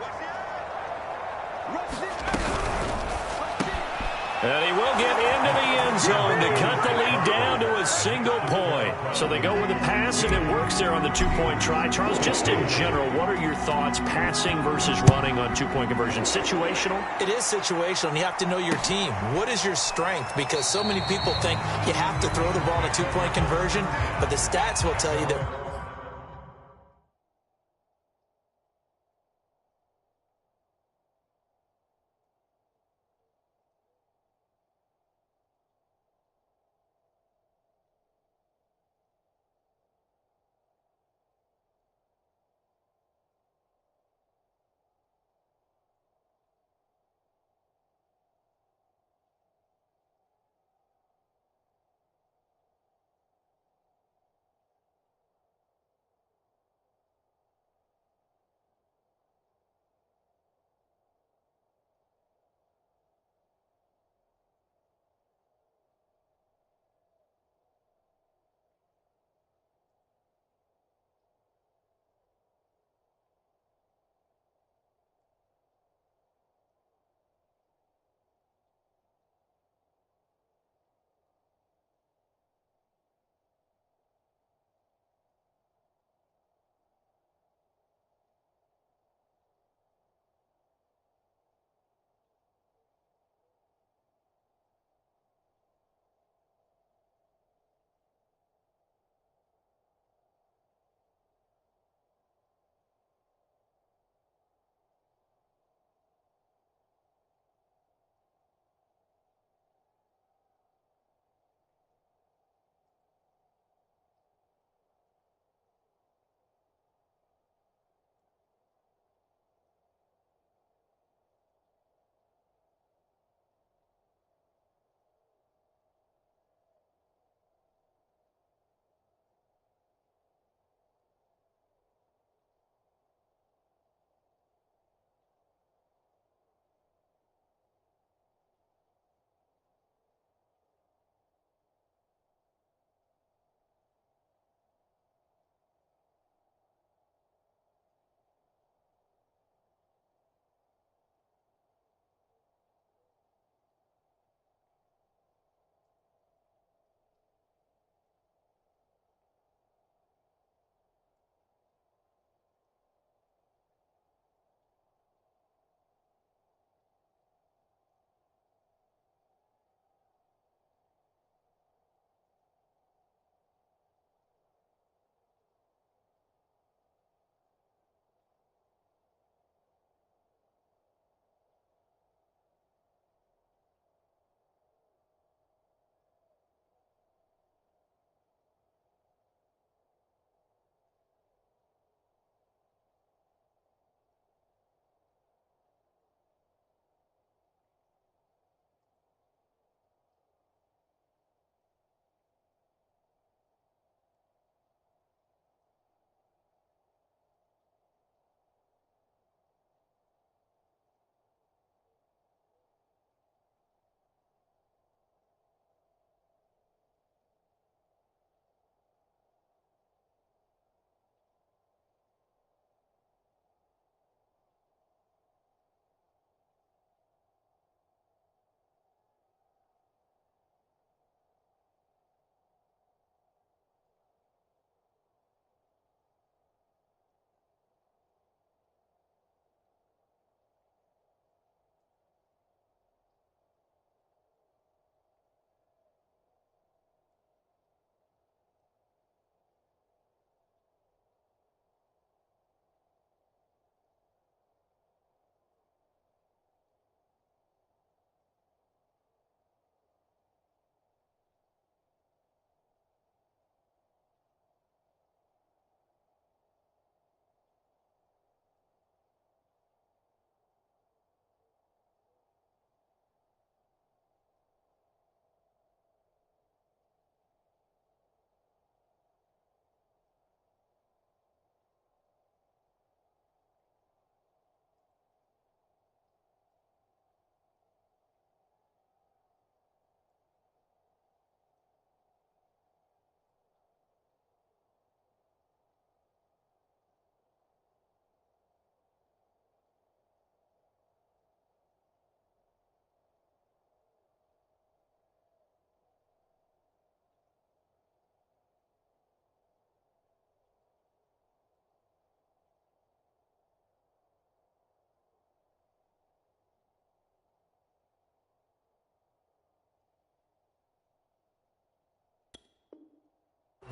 And he will get into the end zone to cut the lead down to a single point. So they go with a pass, and it works there on the 2-point try. Charles, just in general, what are your thoughts passing versus running on 2-point conversion? Situational? It is situational, and you have to know your team. What is your strength? Because so many people think you have to throw the ball in a 2-point conversion, but the stats will tell you that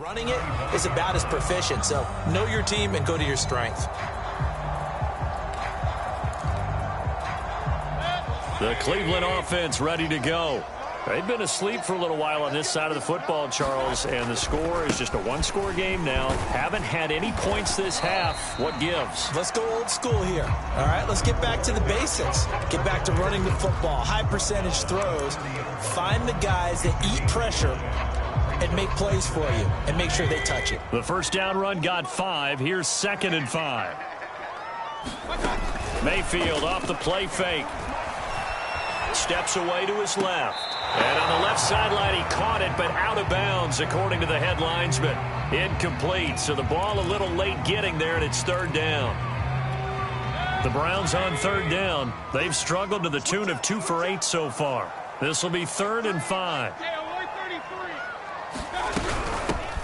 Running it is about as proficient, so know your team and go to your strength. The Cleveland offense ready to go. They've been asleep for a little while on this side of the football, Charles, and the score is just a one-score game now. Haven't had any points this half. What gives? Let's go old school here. All right, let's get back to the basics. Get back to running the football, high percentage throws. Find the guys that eat pressure and make plays for you and make sure they touch it. The first down run got 5. Here's 2nd and 5. Mayfield off the play fake. Steps away to his left. And on the left sideline, he caught it, but out of bounds, according to the headlines, but incomplete. So the ball a little late getting there, and it's 3rd down. The Browns on 3rd down. They've struggled to the tune of 2 for 8 so far. This will be 3rd and 5.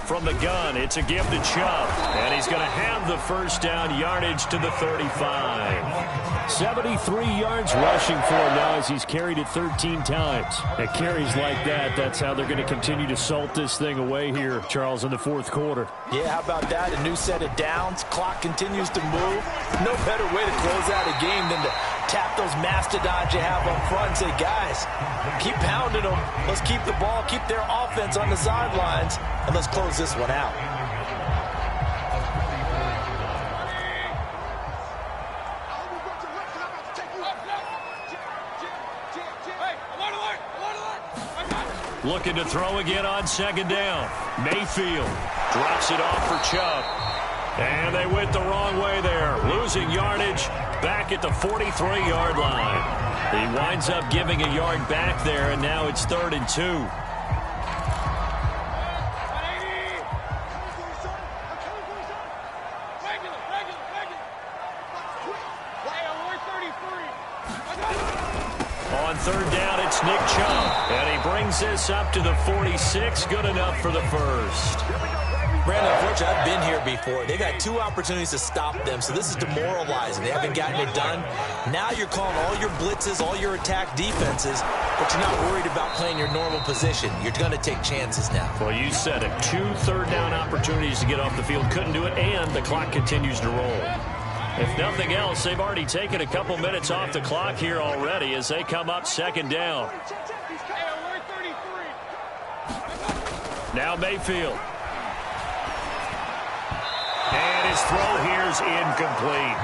From the gun, it's a give to Chubb, and he's going to have the first down, yardage to the 35. 73 yards rushing for him now as he's carried it 13 times. At carries like that, that's how they're going to continue to salt this thing away here, Charles, in the 4th quarter. Yeah, how about that? A new set of downs. Clock continues to move. No better way to close out a game than to tap those mastodons you have up front and say, guys, keep pounding them. Let's keep the ball, keep their offense on the sidelines, and let's close this one out. Looking to throw again on 2nd down. Mayfield drops it off for Chubb. And they went the wrong way there. Losing yardage back at the 43-yard line. He winds up giving a yard back there, and now it's 3rd and 2. On 3rd down, it's Nick Chubb, and he brings this up to the 46. Good enough for the first. Brandon, unfortunately, I've been here before. They've had 2 opportunities to stop them, so this is demoralizing. They haven't gotten it done. Now you're calling all your blitzes, all your attack defenses, but you're not worried about playing your normal position. You're going to take chances now. Well, you said it. 2 third-down opportunities to get off the field. Couldn't do it, and the clock continues to roll. If nothing else, they've already taken a couple minutes off the clock here already as they come up 2nd down. Now Mayfield. And his throw here's incomplete.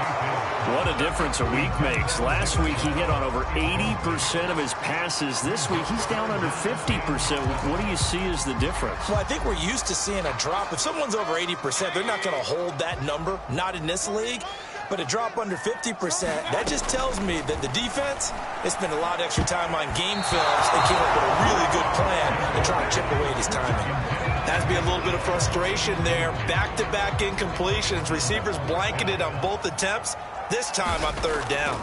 What a difference a week makes. Last week he hit on over 80% of his passes. This week he's down under 50%. What do you see as the difference? Well, I think we're used to seeing a drop. If someone's over 80%, they're not going to hold that number. Not in this league. But a drop under 50%, that just tells me that the defense has spent a lot of extra time on game films and came up with a really good plan to try to chip away at his timing. Has to be a little bit of frustration there. Back-to-back incompletions. Receivers blanketed on both attempts, this time on 3rd down.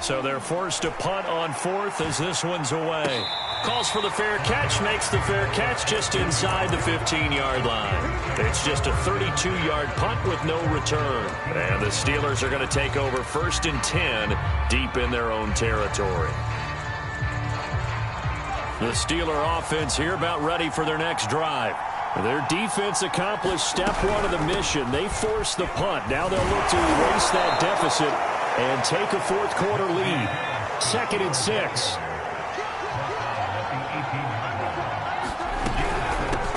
So they're forced to punt on 4th as this one's away. Calls for the fair catch, makes the fair catch just inside the 15-yard line. It's just a 32-yard punt with no return. And the Steelers are going to take over 1st and 10 deep in their own territory. The Steeler offense here about ready for their next drive. Their defense accomplished step 1 of the mission. They forced the punt. Now they'll look to erase that deficit and take a 4th quarter lead. 2nd and 6.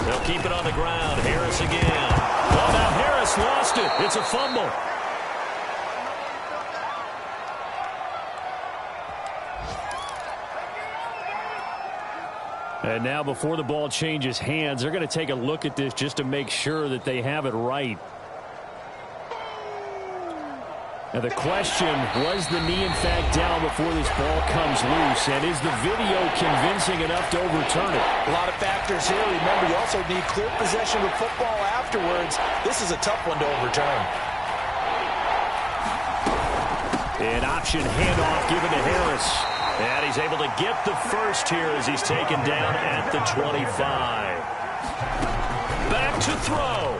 They'll keep it on the ground. Harris again. Well, now Harris lost it. It's a fumble. And now before the ball changes hands, they're going to take a look at this just to make sure that they have it right. Now the question, was the knee in fact down before this ball comes loose? And is the video convincing enough to overturn it? A lot of factors here. Remember, you also need clear possession of football afterwards. This is a tough one to overturn. An option handoff given to Harris. And he's able to get the first here as he's taken down at the 25. Back to throw.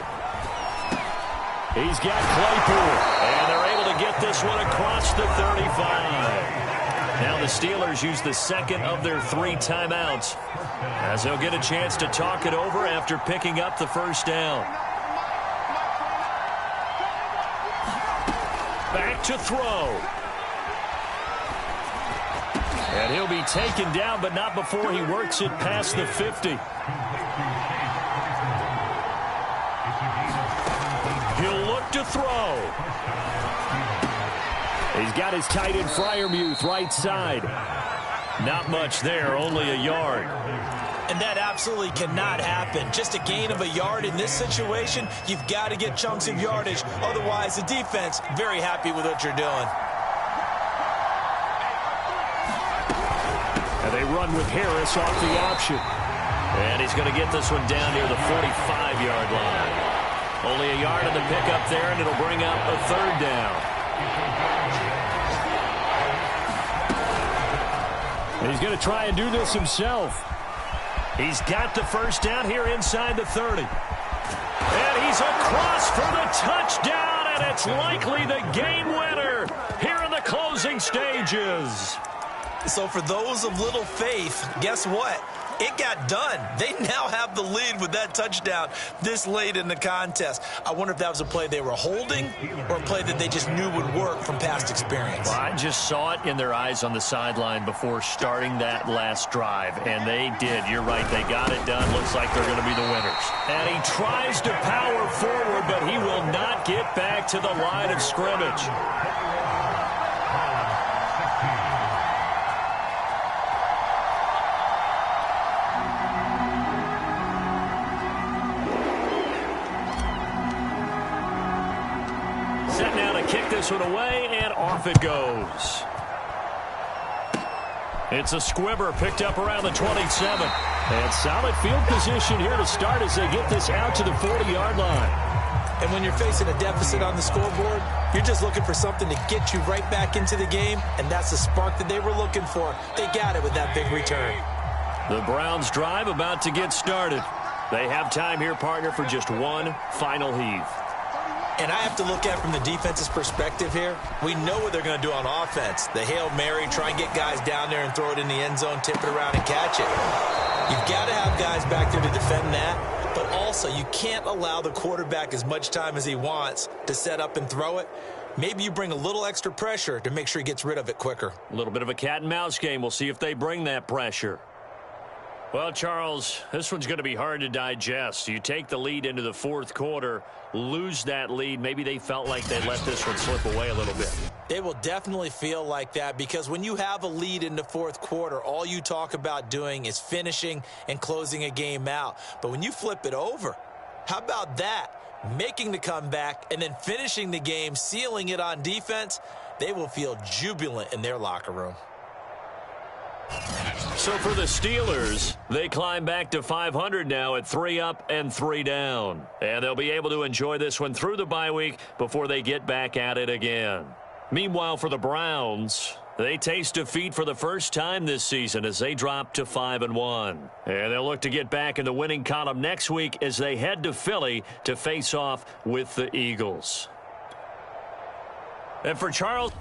He's got Claypool. And they're able to get this one across the 35. Now the Steelers use the second of their 3 timeouts, as they'll get a chance to talk it over after picking up the first down. Back to throw. And he'll be taken down, but not before he works it past the 50. He'll look to throw. He's got his tight end Freiermuth right side. Not much there, only a yard. And that absolutely cannot happen. Just a gain of a yard in this situation, you've got to get chunks of yardage. Otherwise, the defense, very happy with what you're doing. And they run with Harris off the option. And he's going to get this one down near the 45-yard line. Only a yard on the pickup there, and it'll bring up a 3rd down. He's going to try and do this himself. He's got the first down here inside the 30. And he's across for the touchdown, and it's likely the game winner here in the closing stages. So for those of little faith, guess what? It got done. They now have the lead with that touchdown this late in the contest. I wonder if that was a play they were holding or a play that they just knew would work from past experience. Well, I just saw it in their eyes on the sideline before starting that last drive, and they did. You're right. They got it done. Looks like they're going to be the winners. And he tries to power forward, but he will not get back to the line of scrimmage. Kick this one away, and off it goes. It's a squibber picked up around the 27. And solid field position here to start as they get this out to the 40-yard line. And when you're facing a deficit on the scoreboard, you're just looking for something to get you right back into the game, and that's the spark that they were looking for. They got it with that big return. The Browns drive about to get started. They have time here, partner, for just one final heave. And I have to look at it from the defense's perspective here. We know what they're going to do on offense. The Hail Mary, try and get guys down there and throw it in the end zone, tip it around and catch it. You've got to have guys back there to defend that, but also you can't allow the quarterback as much time as he wants to set up and throw it. Maybe you bring a little extra pressure to make sure he gets rid of it quicker. A little bit of a cat and mouse game. We'll see if they bring that pressure. Well, Charles, this one's going to be hard to digest. You take the lead into the 4th quarter, lose that lead. Maybe they felt like they let this one slip away a little bit. They will definitely feel like that because when you have a lead in the 4th quarter, all you talk about doing is finishing and closing a game out. But when you flip it over, how about that? Making the comeback and then finishing the game, sealing it on defense, they will feel jubilant in their locker room. So for the Steelers, they climb back to 500 now at 3 up and 3 down. And they'll be able to enjoy this one through the bye week before they get back at it again. Meanwhile, for the Browns, they taste defeat for the first time this season as they drop to 5-1. And they'll look to get back in the winning column next week as they head to Philly to face off with the Eagles. And for Charles...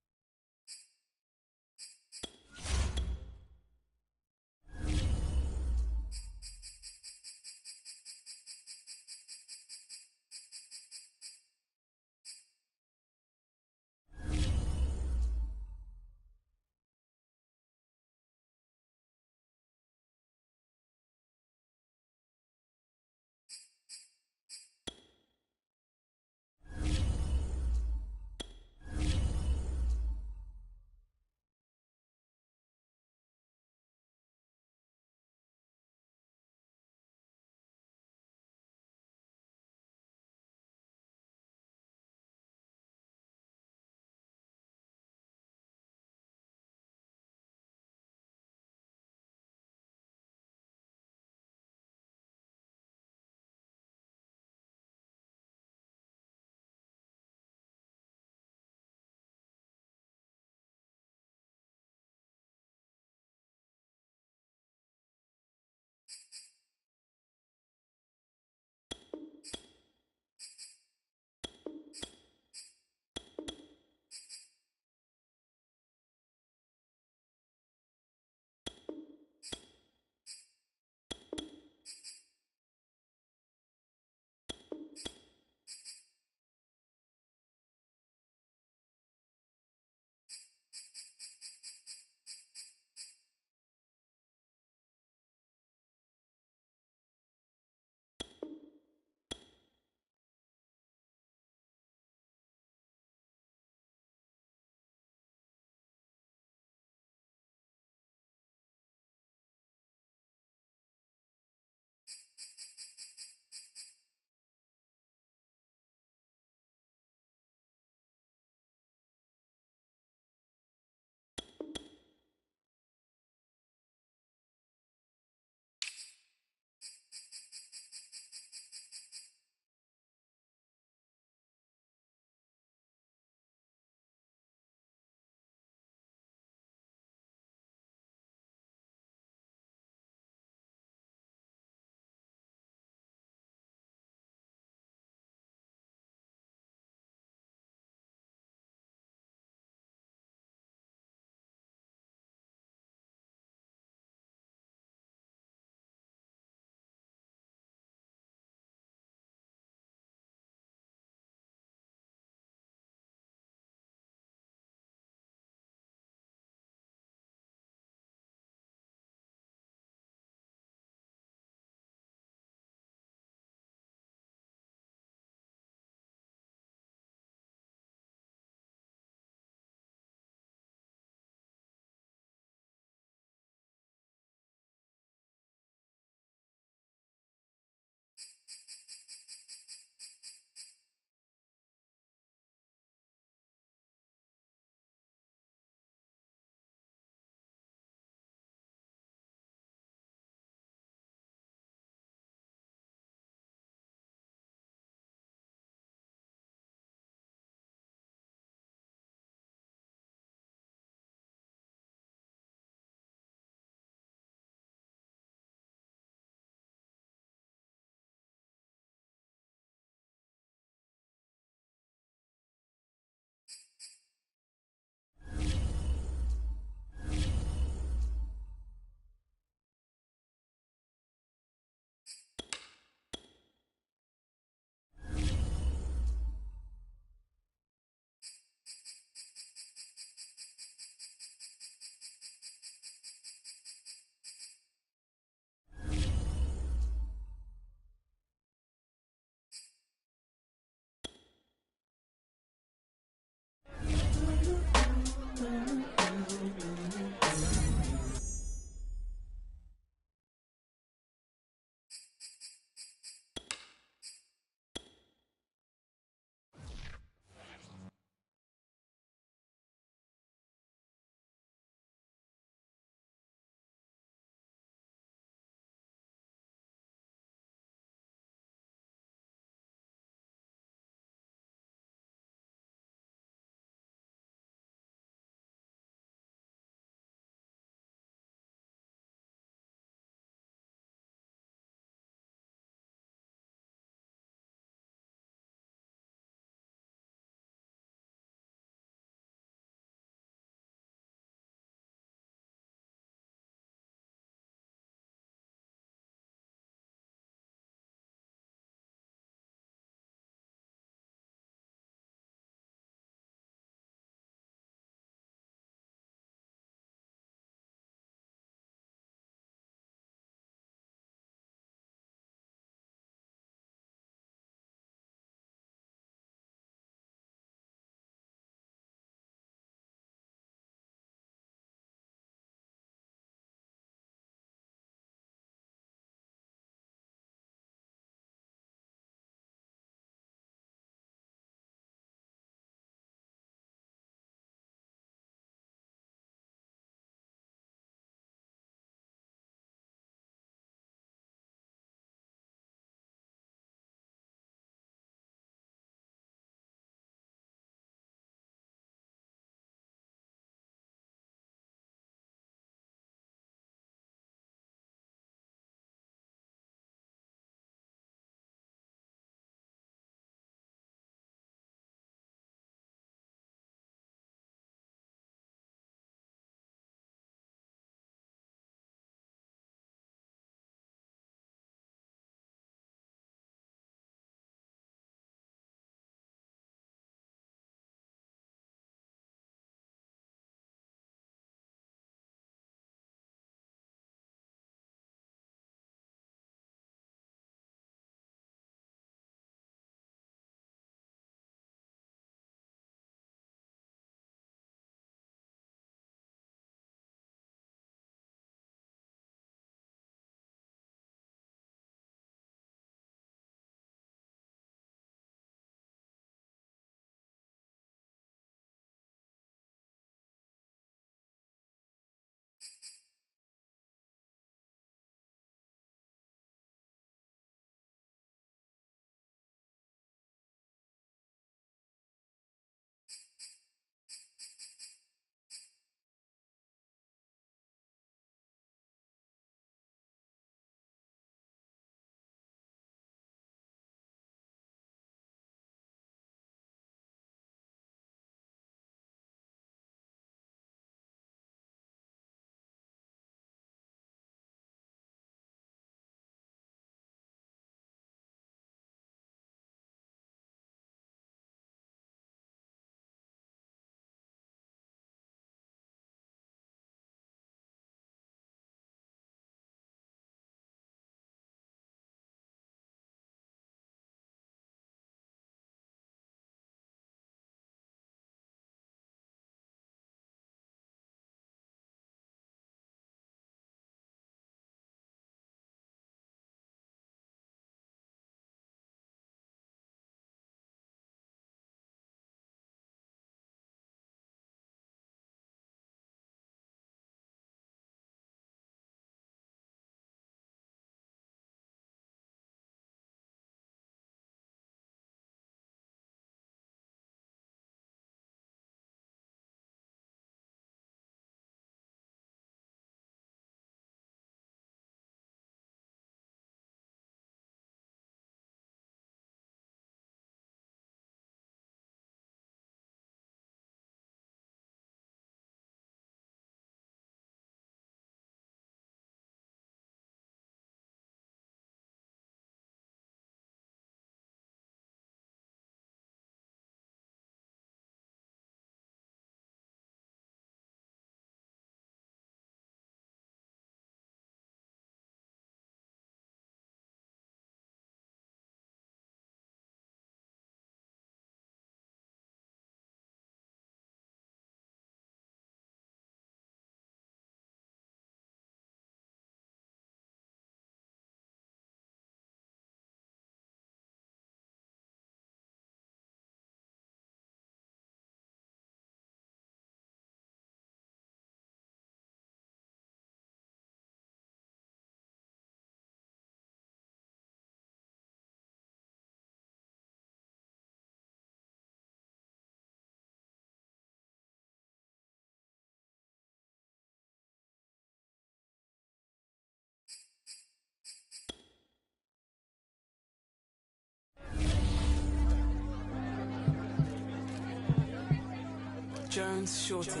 Jones Shorty.